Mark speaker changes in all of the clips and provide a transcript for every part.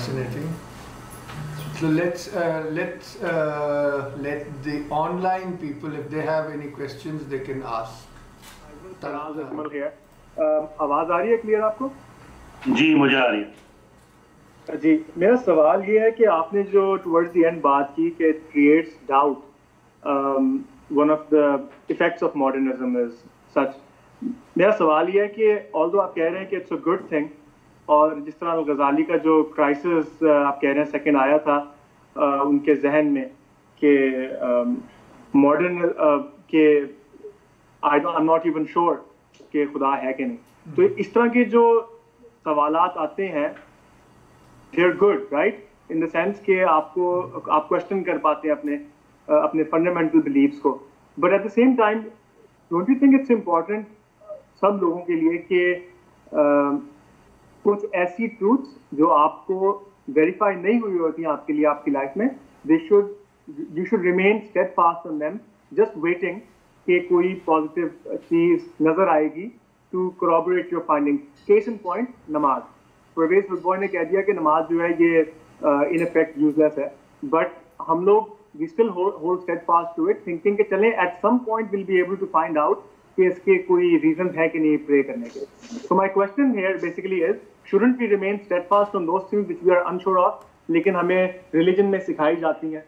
Speaker 1: fascinating. So let the online people, if they have any questions, they can ask.
Speaker 2: here. आवाज आ रही है clear आपको?
Speaker 3: जी मुझे आ रही है.
Speaker 2: जी मेरा सवाल ये है कि आपने जो टुवर्ड्स द एंड बात की कि it creates doubt. One of the effects of modernism is such. मेरा सवाल ये है कि although आप कह रहे हैं कि it's a good thing, और जिस तरह अल-गज़ाली का जो क्राइसिस आप कह रहे हैं सेकंड आया था उनके जहन में कि मॉडर्न के I'm not even sure कि खुदा है कि नहीं, तो इस तरह के जो सवालात आते हैं they're good, right? In the sense कि आप क्वेश्चन कर पाते हैं अपने फंडामेंटल बिलीव्स को, but at the same time don't you think it's important सब लोगों के लिए कि कुछ ऐसी ट्रूथ्स जो आपको वेरीफाई नहीं हुई होती हैं आपके लिए आपकी लाइफ में, you should remain steadfast on them, just waiting कि कोई पॉजिटिव चीज नजर आएगी to corroborate your findings. Case in point, नमाज. परवेज फुटबॉल ने कह दिया कि नमाज जो है ये in effect useless है, but हम लोग we still hold steadfast to it, thinking कि चलें at some point we'll be able to find out कि इसके कोई reasons है कि नहीं pray करने के. So my question here basically is, shouldn't we remain steadfast on those things which we are unsure of, लेकिन हमें religion में सिखाई जाती हैं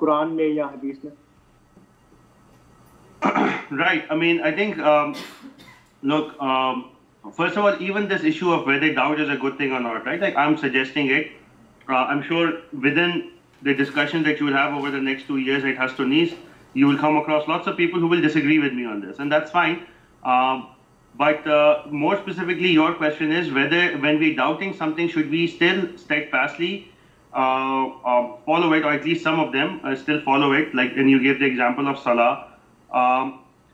Speaker 2: कुरान में या हदीस में?
Speaker 3: Right. I mean, I think, look, first of all, even this issue of whether doubt is a good thing or not, right? Like I'm suggesting it. I'm sure within the discussion that you will have over the next 2 years at Hastonis, you will come across lots of people who will disagree with me on this, and that's fine. But more specifically, your question is whether when we're doubting something, should we still steadfastly follow it, or at least some of them still follow it, like, and you gave the example of Salah.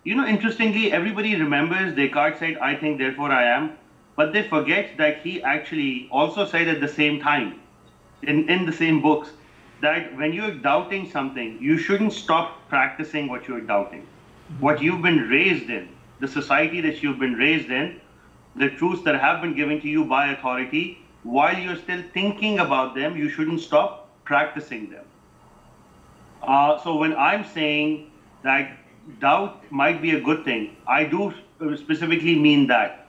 Speaker 3: You know, interestingly, everybody remembers Descartes said, I think, therefore I am, but they forget that he actually also said at the same time, in the same books, that when you're doubting something, you shouldn't stop practicing what you're doubting. What you've been raised in, the society that you've been raised in, the truths that have been given to you by authority, while you're still thinking about them, you shouldn't stop practicing them. So when I'm saying that doubt might be a good thing, I do specifically mean that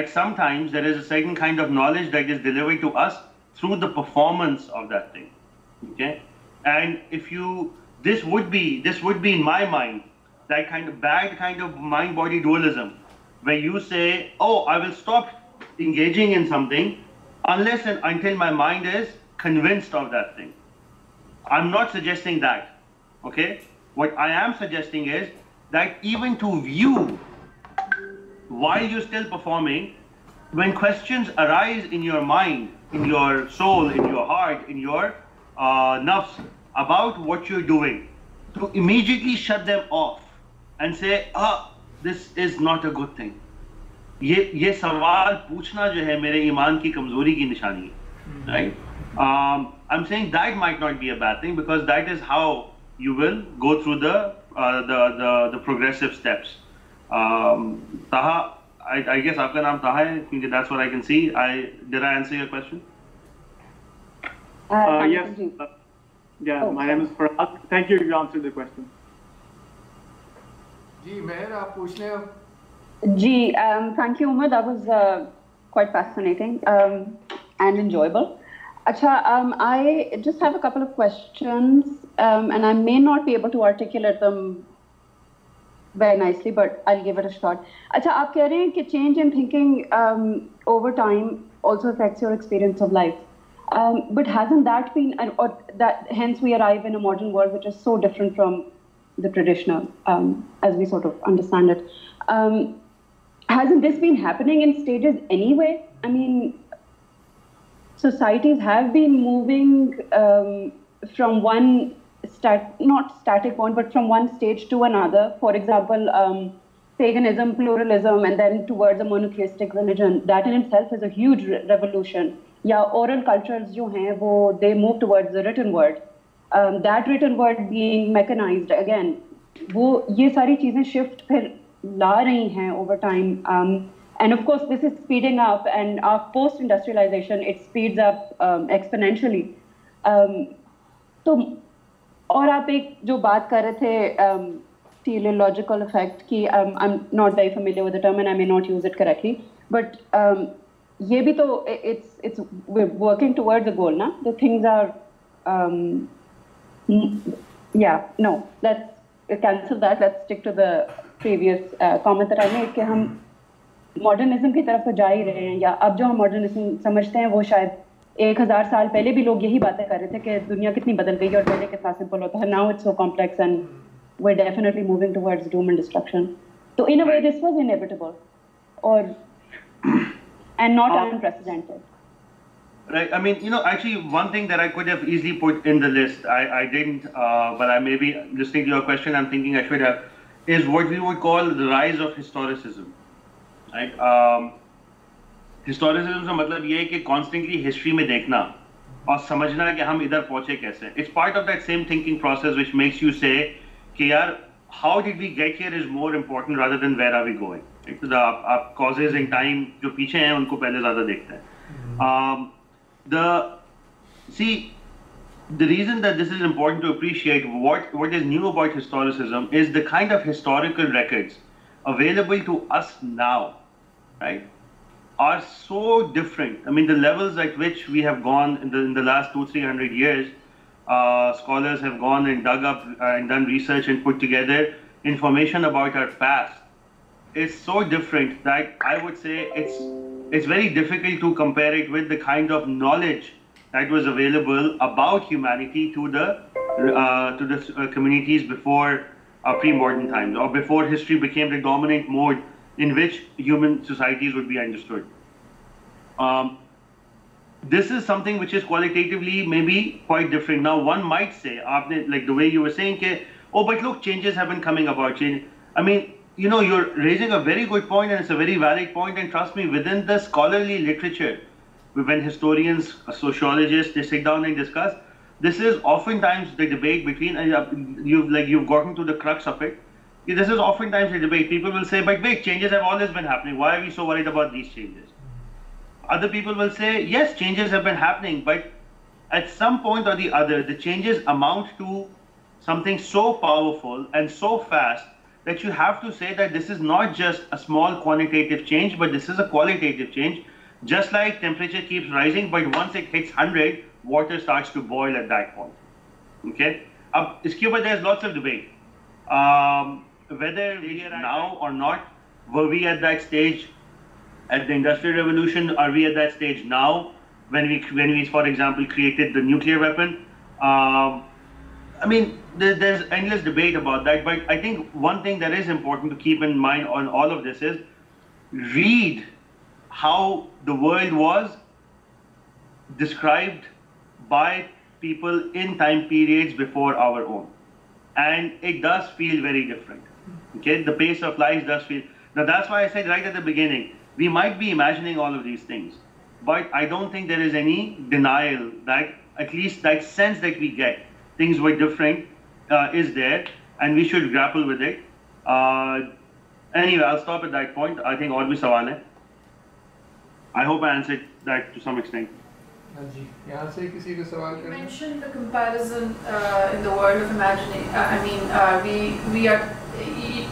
Speaker 3: sometimes there is a certain kind of knowledge that is delivered to us through the performance of that thing, okay? And if this would be in my mind, that kind of bad kind of mind-body dualism, where you say, oh, I will stop engaging in something unless and until my mind is convinced of that thing. I'm not suggesting that, okay? What I am suggesting is that even to view, while you're still performing, when questions arise in your mind, in your soul, in your heart, in your nafs, about what you're doing, to immediately shut them off and say, this is not a good thing. ये सवाल पूछना जो है मेरे ईमान की कमजोरी की निशानी है, right? I'm saying that might not be a bad thing, because that is how you will go through the progressive steps. Taha, I guess आपका नाम Taha है, क्योंकि that's what I can see. Did I answer your question?
Speaker 2: Yes. Yeah, my name is Farhad. Thank you. You answered the question.
Speaker 1: जी मेहर आप पूछ लें अब.
Speaker 4: जी, thank you, Umar. That was quite fascinating and enjoyable. Acha, I just have a couple of questions, and I may not be able to articulate them very nicely, but I'll give it a shot. Acha, आप कह रहे हैं कि change in thinking over time also affects your experience of life. But hasn't that been, or that hence we arrive in a modern world which is so different from the traditional, as we sort of understand it. Hasn't this been happening in stages anyway? I mean, societies have been moving from one not static one, but from one stage to another. For example, paganism, pluralism, and then towards a monotheistic religion. That in itself is a huge revolution. Yeah, oral cultures जो हैं वो they move towards the written word. That written word being mechanized again. वो ये सारी चीजें shift फिर ला रही हैं over time. And of course, this is speeding up, and our post-industrialization, it speeds up exponentially. तो और आप एक जो बात कर रहे थे teleological effect कि I'm not very familiar with the term and I may not use it correctly, but ये भी तो it's we're working towards a goal, ना? The things are no, let's cancel that. Let's stick to the previous comment that I made कि हम modernism की तरफ तो जा ही रहे हैं, या अब जो हम मॉडर्निज्म समझते हैं वो शायद 1000 साल पहले भी लोग यही बातें कर रहे थे कि दुनिया कितनी बदल गई और पहले कितना सिंपल होता है. Now it's so complex and we're definitely moving towards doom and destruction. So in a way this was inevitable and not unprecedented.
Speaker 3: Right. I mean, actually, one thing that I could have easily put in the list, I didn't, but I may be listening to your question, I'm thinking I should have, is what we would call the rise of historicism. Right? Historicism का मतलब ये है कि constantly history में देखना और समझना कि हम इधर पहुंचे कैसे. It's part of that same thinking process which makes you say कि यार, how did we get here is more important rather than where are we going. Right? So आप causes in time जो पीछे हैं उनको पहले ज़्यादा देखते हैं. The reason that this is important to appreciate what is new about historicism is the kind of historical records available to us now, right, are so different. I mean, the levels at which we have gone in the last 200-300 years, scholars have gone and dug up and done research and put together information about our past is so different that I would say it's very difficult to compare it with the kind of knowledge that was available about humanity to the communities before pre-modern times, or before history became the dominant mode in which human societies would be understood. This is something which is qualitatively maybe quite different. Now, one might say, like the way you were saying, oh, but look, changes have been coming about. I mean, you're raising a very good point, and it's a very valid point, and trust me, within the scholarly literature, when historians, sociologists, they sit down and discuss, this is oftentimes the debate between, you've gotten to the crux of it. This is oftentimes the debate. People will say, but wait, changes have always been happening. Why are we so worried about these changes? Other people will say, yes, changes have been happening, but at some point or the other, the changes amount to something so powerful and so fast that you have to say that this is not just a small quantitative change, but this is a qualitative change. Just like temperature keeps rising, but once it hits 100, water starts to boil at that point. Okay? Iske upar there's lots of debate. Whether we are now or not, were we at that stage at the Industrial Revolution? Are we at that stage now when we, for example, created the nuclear weapon? I mean, there's endless debate about that, but I think one thing that is important to keep in mind on all of this is read how the world was described by people in time periods before our own. And it does feel very different. Okay, the pace of life does feel. Now that's why I said right at the beginning, we might be imagining all of these things, but I don't think there is any denial that at least that sense that we get, things were different, is there, and we should grapple with it. Anyway, I'll stop at that point. I think और भी सवाल है. I hope I answered that to some extent.
Speaker 1: यहाँ से किसी को सवाल
Speaker 5: You mentioned the comparison in the world of imagining. We are.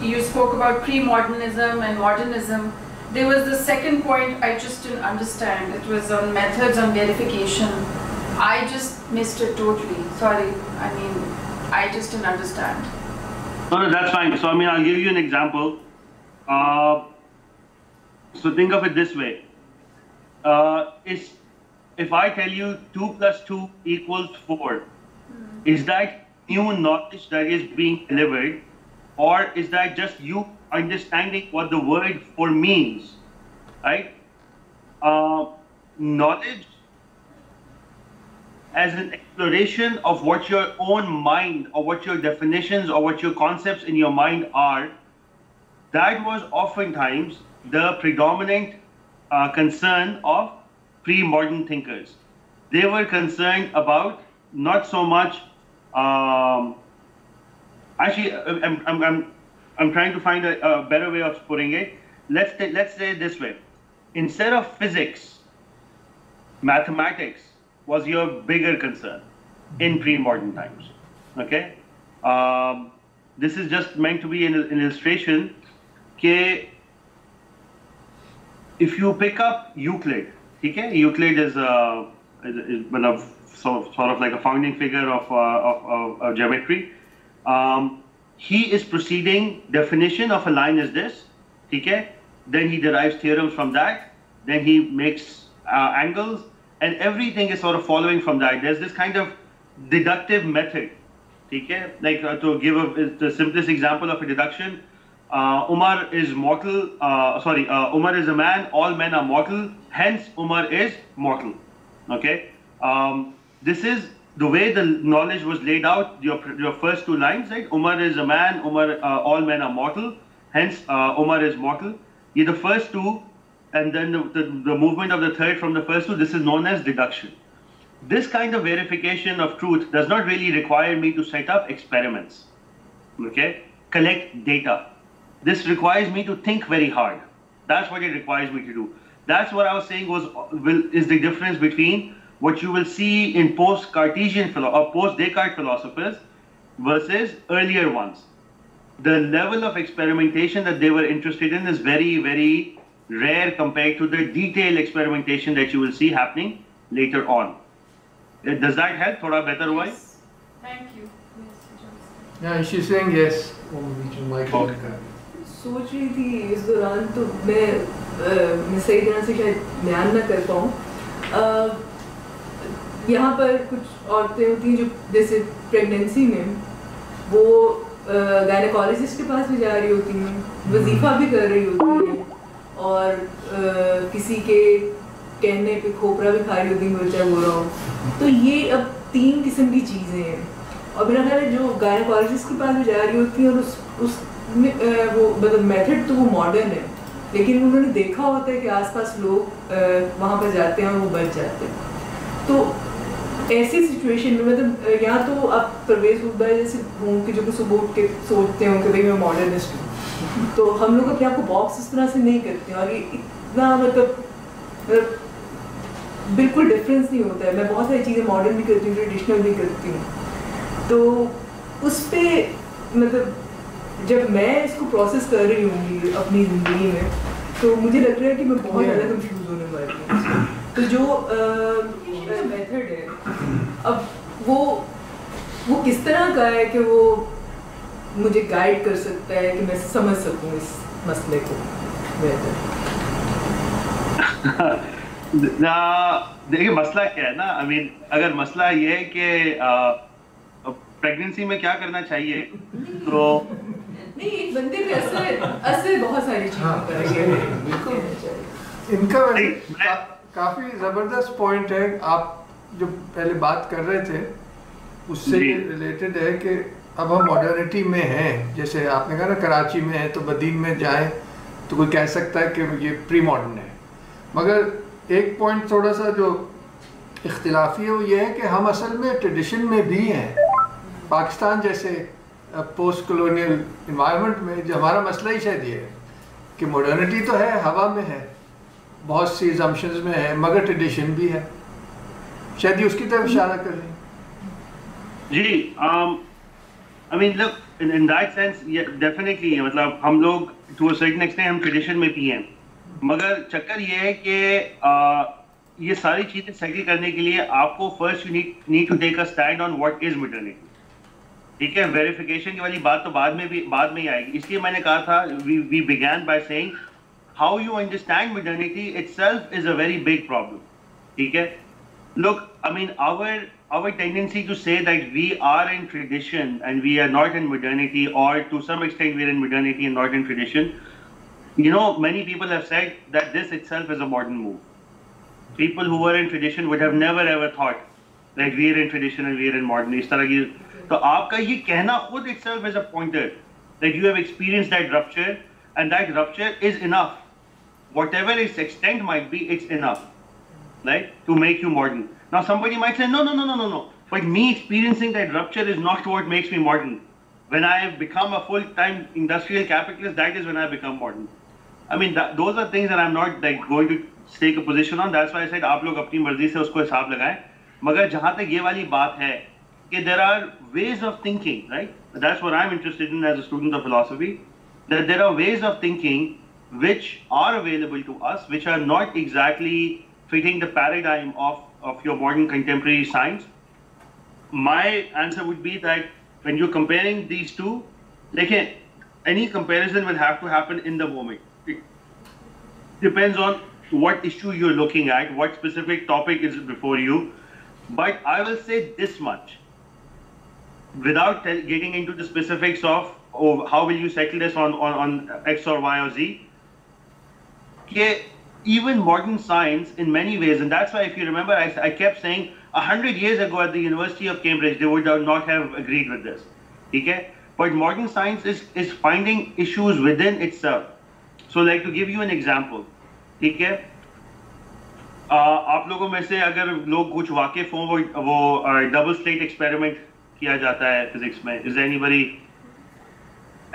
Speaker 5: You spoke about pre-modernism and modernism. There was the second point I just didn't understand. It was on methods on verification. I just missed it totally. Sorry. I mean, I just didn't understand.
Speaker 3: No, that's fine. So, I mean, I'll give you an example. So think of it this way. If I tell you 2 + 2 = 4, is that new knowledge that is being delivered, or is that just you understanding what the word for means, right? Knowledge as an exploration of what your own mind, or what your definitions, or what your concepts in your mind are, that was oftentimes the predominant concern of pre-modern thinkers. They were concerned about not so much. Actually, I'm trying to find a better way of putting it. let's say it this way. Instead of physics, mathematics was your bigger concern in pre-modern times. Okay? This is just meant to be an illustration. Okay, if you pick up Euclid, okay? Euclid is one of sort of like a founding figure of geometry. He is proceeding, definition of a line is this, okay? Then he derives theorems from that, then he makes angles, and everything is sort of following from that. There's this kind of deductive method, okay? Like to give the simplest example of a deduction, Umar is mortal, Umar is a man, all men are mortal, hence Umar is mortal, okay? This is the way the knowledge was laid out, your first two lines, right? Umar is a man, all men are mortal, hence Umar is mortal. Yeah, the first two, and then the movement of the third from the first two, this is known as deduction. This kind of verification of truth does not really require me to set up experiments, okay? Collect data. This requires me to think very hard. That's what it requires me to do. That's what I was saying is the difference between what you will see in post-Cartesian or post-Descartes philosophers versus earlier ones. The level of experimentation that they were interested in is very, very rare compared to the detailed experimentation that you will see happening later on. Does that help? Thoda better way?
Speaker 5: Yes. Thank you, Mr. Johnson.
Speaker 1: Yeah, she's saying yes.
Speaker 6: सोच रही थी इस दौरान तो मैं सही तरह से शायद बयान न कर पाऊँ. यहाँ पर कुछ औरतें होती हैं जो जैसे प्रेगनेंसी में वो गायनेकोलॉजिस्ट के पास भी जा रही होती हैं, वजीफ़ा भी कर रही होती हैं और किसी के कहने पे खोपरा भी खा रही होती हैं, बच्चा हो रहा हो. तो ये अब 3 किस्म की चीज़ें हैं और मेरा ख्याल है जो गायनेकोलॉजिस्ट के पास भी जा रही होती हैं और उस वो मतलब मेथड तो वो मॉडर्न है, लेकिन उन्होंने देखा होता है कि आसपास लोग वहाँ पर जाते हैं और वो बच जाते हैं. तो ऐसी सिचुएशन में मतलब या तो आप परवेज हुड्डा जैसे हों कि जो सुबह उठ के सोचते हो कि भाई मैं मॉडर्निस्ट हूँ, तो हम लोग अपने आप को बॉक्स इस तरह से नहीं करते हैं और ये इतना मतलब बिल्कुल डिफरेंस नहीं होता है. मैं बहुत सारी चीज़ें मॉडर्न भी करती हूँ, ट्रेडिशनल भी करती हूँ. तो उस पर मतलब जब मैं इसको प्रोसेस कर रही होंगी अपनी ज़िंदगी में तो मुझे लग रहा है कि मैं बहुत ज़्यादा कंफ्यूज होने वाली हूँ. तो जो मेथड है अब वो किस तरह का है कि वो मुझे गाइड कर सकता है कि मैं समझ सकूँ इस मसले को बेहतर.
Speaker 3: देखिए मसला क्या है ना, I mean, अगर मसला ये है कि प्रेगनेंसी में क्या करना चाहिए तो
Speaker 6: नहीं एक बंदे पे असर बहुत सारी चीज़ों पर है.
Speaker 1: इनका काफी जबरदस्त पॉइंट है. आप जो पहले बात कर रहे थे उससे रिलेटेड है कि अब हम मॉडर्निटी में हैं. जैसे आपने कहा ना कराची में है तो बदीन में जाए तो कोई कह सकता है कि ये प्री मॉडर्न है, मगर एक पॉइंट थोड़ा सा जो इख्तिलाफी है वो ये है कि हम असल में ट्रेडिशन में भी हैं. पाकिस्तान जैसे पोस्ट कॉलोनियल इन्वायरमेंट में जो हमारा मसला ही शायद ये है कि मॉडर्निटी तो है, हवा में है, बहुत सी assumptions में है, मगर ट्रेडिशन भी है. शायद ये उसकी तरफ इशारा कर रही है.
Speaker 3: जी, I mean look, in that sense, yeah, definitely मतलब हम लोग to a certain extent हम ट्रेडिशन में भी हैं, मगर चक्कर ये है कि ये सारी चीजें सही करने के लिए आपको first you need to take a stand on what is modernity. ठीक है, वेरिफिकेशन की वाली बात तो बाद में ही आएगी. इसलिए मैंने कहा था we began by saying how you understand modernity itself is a very big problem. ठीक है, look, I mean our tendency to say that we are in tradition and we are not in modernity, or to some extent we are in modernity and not in tradition. You know, many people have said that this itself is a modern move. People who were in tradition would have never ever thought that we are in tradition and we are in modern. इस तरह की तो आपका ये कहना खुद itself is a pointer that you have experienced that rupture, and that rupture is enough. Whatever its extent might be, it's enough, right, to make you modern. Now somebody might say, no. But me experiencing that rupture is not what makes me modern. When I have become a full-time industrial capitalist, that is when I become modern. I mean, those are things that I'm not like going to take a position on. That's why I said आप लोग अपनी मर्जी से उसको हिसाब लगाएं. मगर जहाँ तक ये वाली बात है कि there are ways of thinking, right? That's what I'm interested in as a student of philosophy. That there are ways of thinking which are available to us, which are not exactly fitting the paradigm of your modern contemporary science. My answer would be that when you're comparing these two, like any comparison will have to happen in the moment. It depends on what issue you're looking at, what specific topic is before you. But I will say this much, without getting into the specifics of how will you settle this on X or Y or Z. Even modern science in many ways, and that's why if you remember, I kept saying 100 years ago at the University of Cambridge, they would not have agreed with this. Okay? But modern science is finding issues within itself. So like to give you an example, ठीक है? आप लोगों में से अगर लोग कुछ वाकिफ हों वो डबल स्लिट एक्सपेरिमेंट किया जाता है फिजिक्स में. Is there anybody?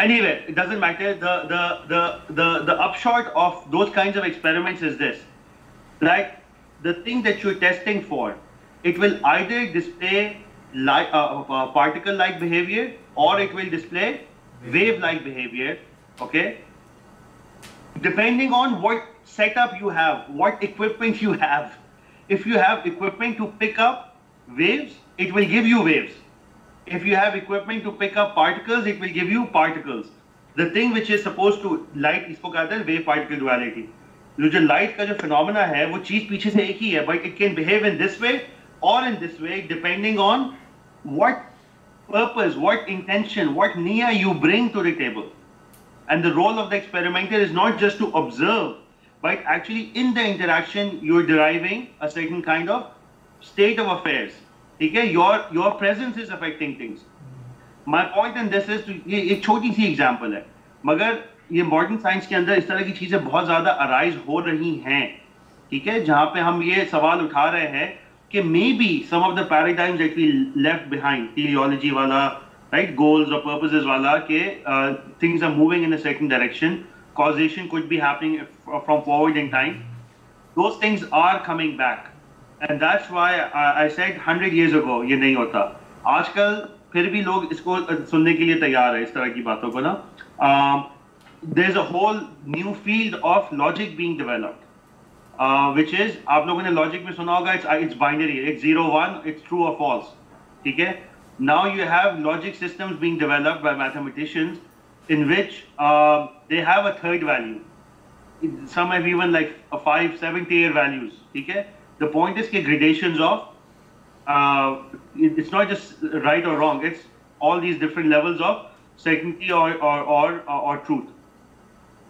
Speaker 3: Anyway, it doesn't matter. The upshot of those kinds of experiments is this: that the thing that you're testing for, it will either display particle-like behavior or it will display wave-like behavior. Okay. Depending on what setup you have, what equipment you have. If you have equipment to pick up waves, it will give you waves. If you have equipment to pick up particles, it will give you particles. The thing which is supposed to light, इसको कहते हैं wave particle duality. जो light का जो phenomena है, वो चीज पीछे से एक ही है, but it can behave in this way or in this way, depending on what purpose, what intention, what niya you bring to the table. And the role of the experimenter is not just to observe, but actually in the interaction, you're deriving a certain kind of state of affairs. Okay? Your presence is affecting things. My point in this is ये एक छोटी सी example है, मगर ये modern science के अंदर इस तरह की चीजें बहुत ज़्यादा arise हो रही हैं, ठीक है? जहाँ पे हम ये सवाल उठा रहे हैं कि maybe some of the paradigms that we left behind, teleology वाला, right, goals or purposes wala ke things are moving in a certain direction, causation could be happening from forward in time, those things are coming back, and that's why I said 100 years ago ye nahi hota. Aajkal फिर भी लोग इसको सुनने के लिए तैयार है इस तरह की बातों को ना. There's a whole new field of logic being developed, which is, आप लोगों ने logic में सुना होगा, it's binary, it's 0-1, it's true or false, ठीक है? Now you have logic systems being developed by mathematicians in which they have a third value. Some have even like a 5, 7 tier values. Okay? The point is the gradations of, it's not just right or wrong, it's all these different levels of certainty or truth.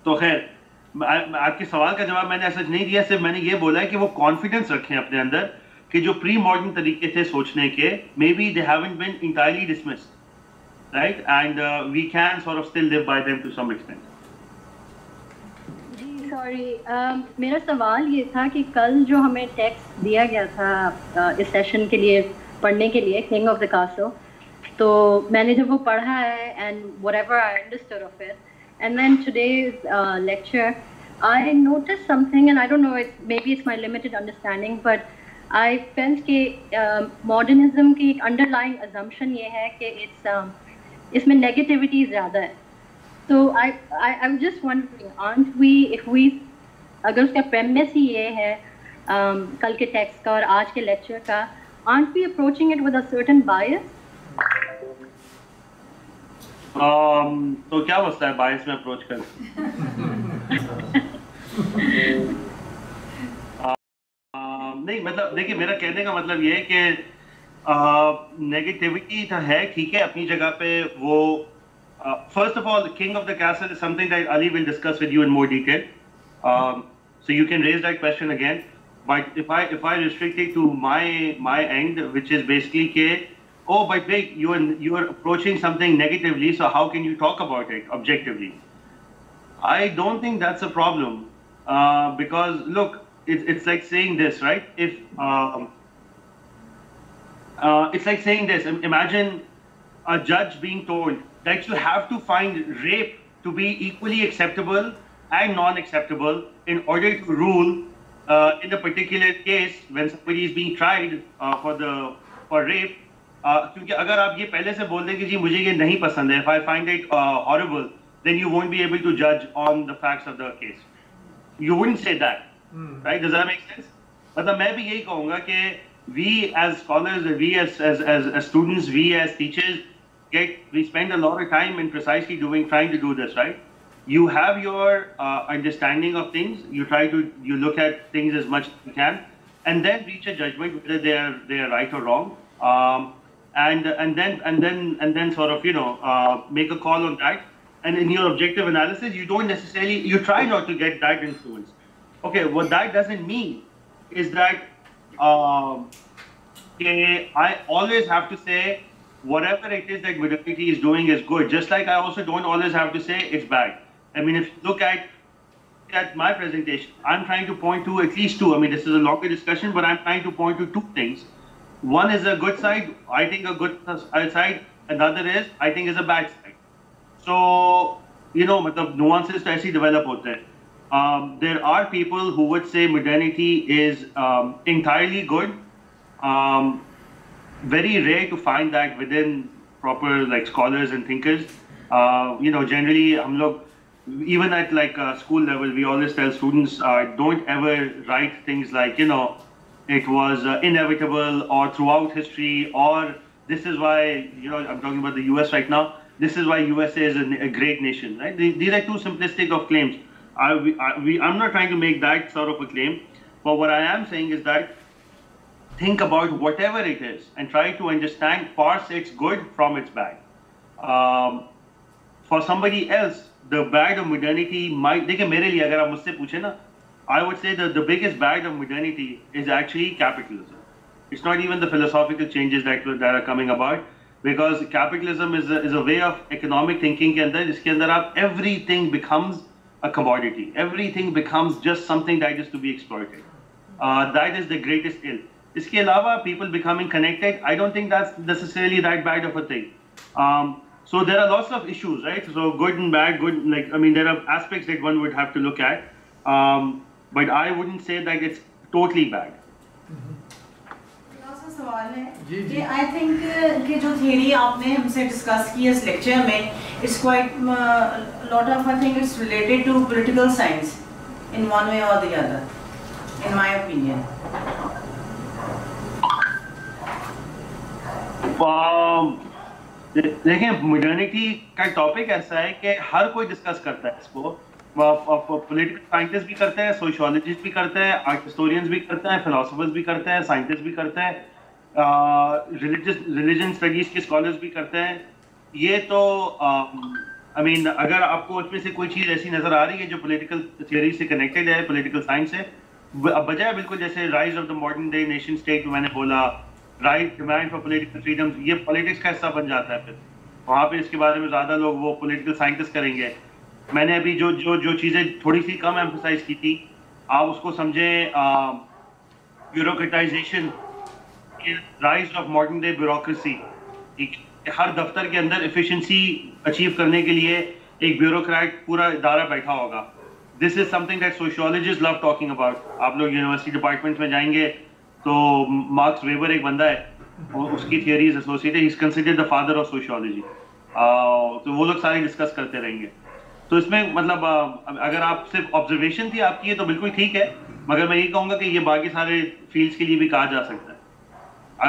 Speaker 3: तो खैर, आपके सवाल का जवाब मैंने ऐसा नहीं दिया, सिर्फ मैंने ये बोला है कि वो कॉन्फिडेंस रखें अपने अंदर कि जो प्री मॉडर्न तरीके थे सोचने के, maybe they haven't been entirely dismissed, right? And we can sort of still live by them to some extent.
Speaker 7: जी सॉरी, मेरा सवाल ये था कि कल जो हमें टेक्स्ट दिया गया था इस सेशन के लिए पढ़ने के लिए, किंग ऑफ द कासल, तो मैंने जब वो पढ़ा है and whatever I understood of it, and then today's lecture I noticed something, and I don't know, maybe it's my limited understanding, but I felt कि modernism की underlying assumption ये है कि इसमें negativity ज़्यादा है. So I'm just wondering, aren't we, if we, अगर उसका premise ही ये है कल के text का और आज के lecture का, aren't we approaching it with a certain bias?
Speaker 3: तो क्या मसला है bias में approach कर? नहीं, मतलब देखिए, मेरा कहने का मतलब ये है कि नेगेटिविटी तो है, ठीक है, अपनी जगह पे वो. First of all, King of the Castle is something that Ali will discuss with you in more detail. So you can raise that question again. But if I restrict it to my end, which is basically कि, oh, but wait, you are approaching something negatively, so how can you talk about it objectively? I don't think that's a problem. Because look, it's like saying this, right? If it's like saying this, imagine a judge being told that you have to find rape to be equally acceptable and non-acceptable in order to rule in a particular case when somebody is being tried for rape. क्योंकि अगर आप ये पहले से बोल दें कि जी मुझे ये नहीं पसंद है, if I find it horrible, then you won't be able to judge on the facts of the case. You wouldn't say that, right? Does that make sense? मतलब मैं भी यही कहूँगा कि we as scholars, we as students, we as teachers we spend a lot of time in precisely trying to do this, right? You have your understanding of things. You look at things as much as you can, and then reach a judgment whether they are right or wrong. And then sort of make a call on that. And in your objective analysis, you don't necessarily, you try not to get that influence. Okay, what that doesn't mean is that I always have to say whatever it is that modernity is doing is good. Just like I also don't always have to say it's bad. I mean, if you look at my presentation, I'm trying to point to at least two. I mean, this is a longer discussion, but I'm trying to point to two things. One is a good side, I think a good side. Another is, I think, is a bad side. So, मतलब nuances to ऐसे develop होते हैं. There are people who would say modernity is entirely good. Very rare to find that within proper scholars and thinkers. Generally, हम लोग, even at school level, we always tell students, don't ever write things like, it was inevitable, or throughout history, or this is why, I'm talking about the US right now, this is why USA is a great nation, right? These are too simplistic of claims. I'm not trying to make that sort of a claim, but what I am saying is that think about whatever it is and try to understand, parse its good from its bad. For somebody else, the bad of modernity might, देखिए मेरे लिए अगर आप मुझसे पूछे ना, I would say that the biggest bad of modernity is actually capitalism. It's not even the philosophical changes that are coming about, because capitalism is a way of economic thinking के अंदर जिसके अंदर आप everything becomes a commodity. Everything becomes just something that is to be exploited. That is the greatest ill. इसके अलावा people becoming connected, I don't think that's necessarily that bad of a thing. So there are lots of issues, right? So good and bad, there are aspects that one would have to look at. But I wouldn't say that it's totally bad.
Speaker 8: सवाल है कि I think कि जो theory आपने हमसे discuss की इस lecture में, it's quite lot of, I think it's related to political science in one way or the other, in my opinion.
Speaker 3: देखिए modernity का topic ऐसा है कि हर कोई discuss करता है इसको. Political scientists भी करते हैं, sociologists भी करते हैं, art historians भी करते हैं, philosophers भी करते हैं, scientists भी करते हैं, religion studies के scholars भी करते हैं. ये तो अगर आपको उसमें से कोई चीज़ ऐसी नज़र आ रही है जो political theory से connected है, political science से, बजाय बिल्कुल जैसे rise of the modern day nation state मैंने बोला, right demand for political freedoms, ये politics का हिस्सा बन जाता है. फिर वहाँ पे इसके बारे में ज़्यादा लोग वो political scientists करेंगे. मैंने अभी जो चीज़ें थोड़ी सी कम एम्फसाइज की थी, आप उसको समझें bureaucratization, rise of modern day bureaucracy. हर दफ्तर के अंदर एफिशिएंसी अचीव करने के लिए एक ब्यूरोक्रेट पूरा इदारा बैठा होगा. This is something that sociologist love talking about. आप लोग यूनिवर्सिटी डिपार्टमेंट में जाएंगे तो मार्क्स वेबर एक बंदा है और उसकी theories associated, he is considered the father of sociology. तो वो लोग सारे डिस्कस करते रहेंगे. तो इसमें मतलब अगर आप सिर्फ ऑब्जर्वेशन थी आपकी, ये तो बिल्कुल ठीक है, मगर मैं ये कहूँगा कि ये बाकी सारे फील्ड्स के लिए भी कहा जा सकता है.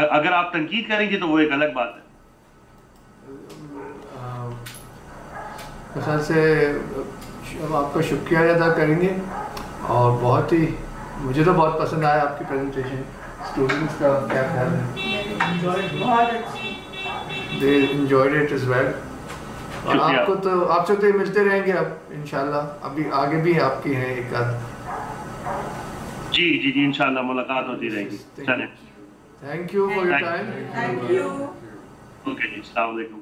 Speaker 3: अगर आप तनकीद करेंगे तो वो एक अलग बात है.
Speaker 1: ख्याल से अब आपका शुक्रिया अदा करेंगे, और बहुत ही मुझे तो बहुत पसंद आया आपकी प्रेजेंटेशन. स्टूडेंट्स का क्या ख्याल है?
Speaker 8: बहुत अच्छी.
Speaker 1: दे एंजॉयड इट एज वेल. और आपको तो आपसे तो मिलते रहेंगे अब इंशाल्लाह. अभी आगे भी आपकी हैं एक आध.
Speaker 3: जी इंशाल्लाह मुलाकात होती रहेगी. चलें.
Speaker 1: Thank you for your time.
Speaker 8: Thank you.
Speaker 3: Okay, अस्सलाम वालेकुम.